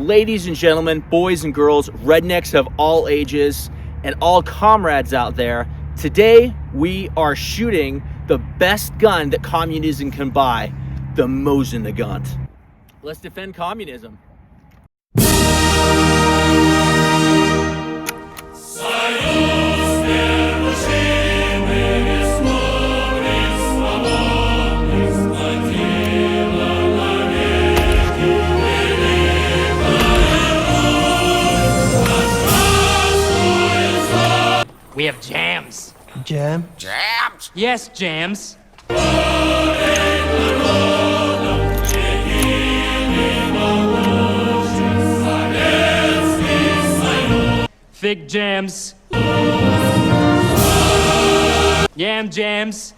Ladies and gentlemen, boys and girls, rednecks of all ages, and all comrades out there, today we are shooting the best gun that communism can buy, the Mosin-Nagant. Let's defend communism. We have jams. Jam? Jams? Yes, jams. Fig jams. Yam jams.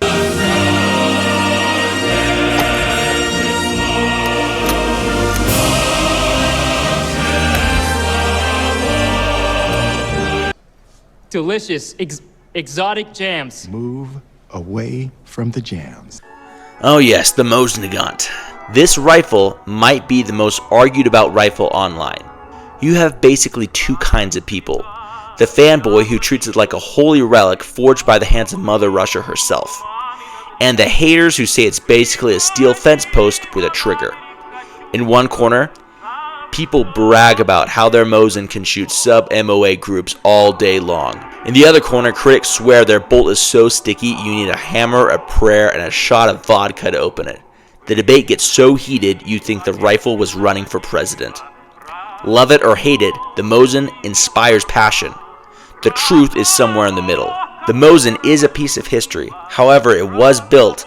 Delicious, exotic jams. Move away from the jams. Oh yes, the Mosin-Nagant. This rifle might be the most argued about rifle online. You have basically two kinds of people. The fanboy who treats it like a holy relic forged by the hands of Mother Russia herself. And the haters who say it's basically a steel fence post with a trigger. In one corner, people brag about how their Mosin can shoot sub-MOA groups all day long. In the other corner, critics swear their bolt is so sticky you need a hammer, a prayer, and a shot of vodka to open it. The debate gets so heated you think the rifle was running for president. Love it or hate it, the Mosin inspires passion. The truth is somewhere in the middle. The Mosin is a piece of history. However, it was built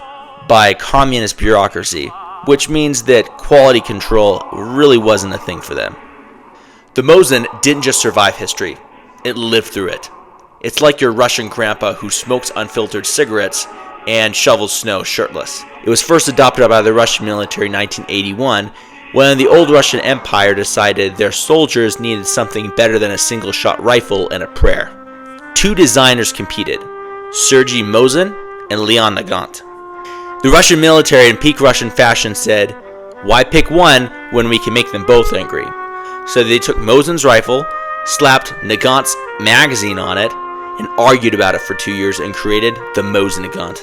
by communist bureaucracy, which means that quality control really wasn't a thing for them. The Mosin didn't just survive history, it lived through it. It's like your Russian grandpa who smokes unfiltered cigarettes and shovels snow shirtless. It was first adopted by the Russian military in 1981 when the old Russian Empire decided their soldiers needed something better than a single-shot rifle and a prayer. Two designers competed, Sergei Mosin and Leon Nagant. The Russian military in peak Russian fashion said, "Why pick one when we can make them both angry?" So they took Mosin's rifle, slapped Nagant's magazine on it, and argued about it for 2 years and created the Mosin-Nagant.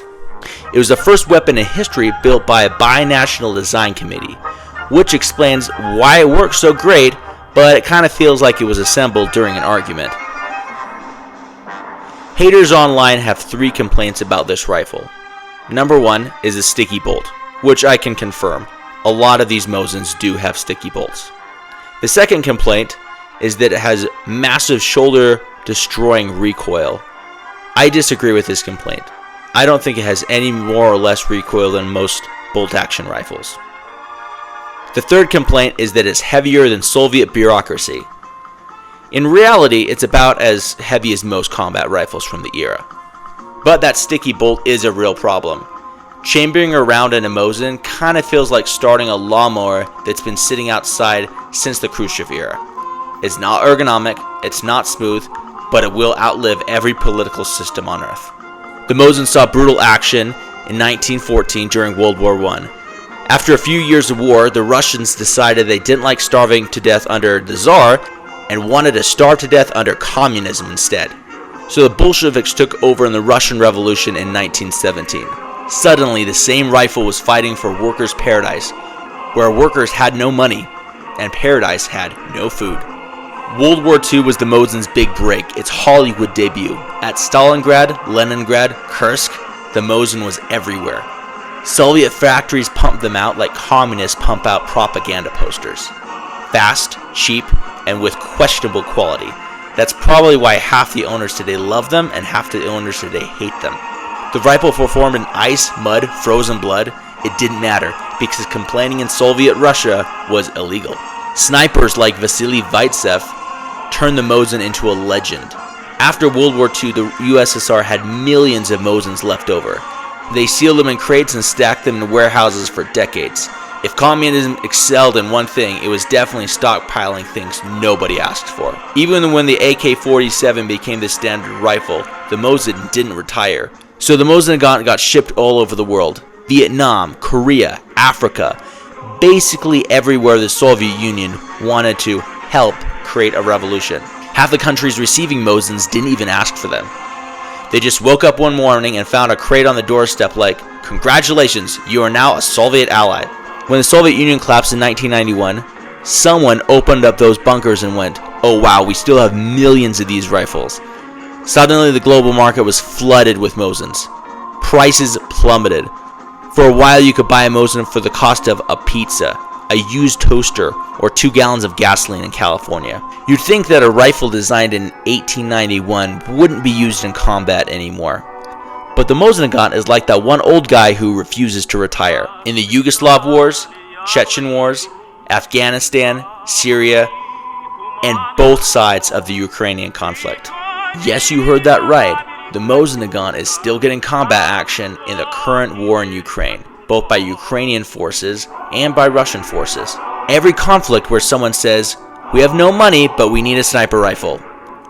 It was the first weapon in history built by a binational design committee, which explains why it works so great, but it kind of feels like it was assembled during an argument. Haters online have 3 complaints about this rifle. Number 1 is a sticky bolt, which I can confirm. A lot of these Mosins do have sticky bolts. The second complaint is that it has massive shoulder-destroying recoil. I disagree with this complaint. I don't think it has any more or less recoil than most bolt-action rifles. The third complaint is that it's heavier than Soviet bureaucracy. In reality, it's about as heavy as most combat rifles from the era. But that sticky bolt is a real problem. Chambering around in a Mosin kind of feels like starting a lawnmower that's been sitting outside since the Khrushchev era. It's not ergonomic, it's not smooth, but it will outlive every political system on Earth. The Mosin saw brutal action in 1914 during World War I. After a few years of war, the Russians decided they didn't like starving to death under the Tsar and wanted to starve to death under communism instead. So the Bolsheviks took over in the Russian Revolution in 1917. Suddenly, the same rifle was fighting for workers' paradise, where workers had no money and paradise had no food. World War II was the Mosin's big break, its Hollywood debut. At Stalingrad, Leningrad, Kursk, the Mosin was everywhere. Soviet factories pumped them out like communists pump out propaganda posters. Fast, cheap, and with questionable quality. That's probably why half the owners today love them and half the owners today hate them. The rifle performed in ice, mud, frozen blood. It didn't matter because complaining in Soviet Russia was illegal. Snipers like Vasily Zaitsev turned the Mosin into a legend. After World War II, the USSR had millions of Mosins left over. They sealed them in crates and stacked them in warehouses for decades. If communism excelled in one thing, it was definitely stockpiling things nobody asked for. Even when the AK-47 became the standard rifle, the Mosin didn't retire. So the Mosin-Nagant got shipped all over the world. Vietnam, Korea, Africa, basically everywhere the Soviet Union wanted to help create a revolution. Half the countries receiving Mosins didn't even ask for them. They just woke up one morning and found a crate on the doorstep like, "Congratulations, you are now a Soviet ally." When the Soviet Union collapsed in 1991, someone opened up those bunkers and went, "Oh wow, we still have millions of these rifles." Suddenly the global market was flooded with Mosins. Prices plummeted. For a while you could buy a Mosin for the cost of a pizza, a used toaster, or 2 gallons of gasoline in California. You'd think that a rifle designed in 1891 wouldn't be used in combat anymore. But the Mosin-Nagant is like that one old guy who refuses to retire. In the Yugoslav wars, Chechen wars, Afghanistan, Syria, and both sides of the Ukrainian conflict. Yes, you heard that right. The Mosin-Nagant is still getting combat action in the current war in Ukraine, both by Ukrainian forces and by Russian forces. Every conflict where someone says, "We have no money, but we need a sniper rifle."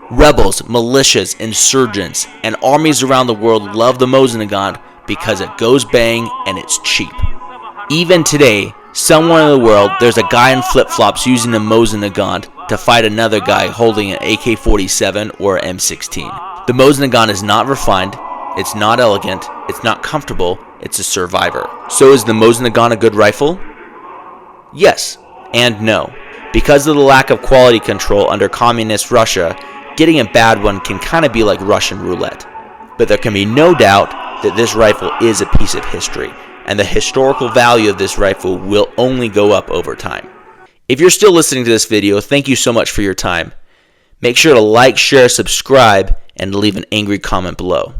Rebels, militias, insurgents, and armies around the world love the Mosin-Nagant because it goes bang and it's cheap. Even today, somewhere in the world, there's a guy in flip-flops using a Mosin-Nagant to fight another guy holding an AK-47 or an M16. The Mosin-Nagant is not refined, it's not elegant, it's not comfortable, it's a survivor. So is the Mosin-Nagant a good rifle? Yes, and no. Because of the lack of quality control under communist Russia, getting a bad one can kind of be like Russian roulette. But there can be no doubt that this rifle is a piece of history, and the historical value of this rifle will only go up over time. If you're still listening to this video, thank you so much for your time. Make sure to like, share, subscribe, and leave an angry comment below.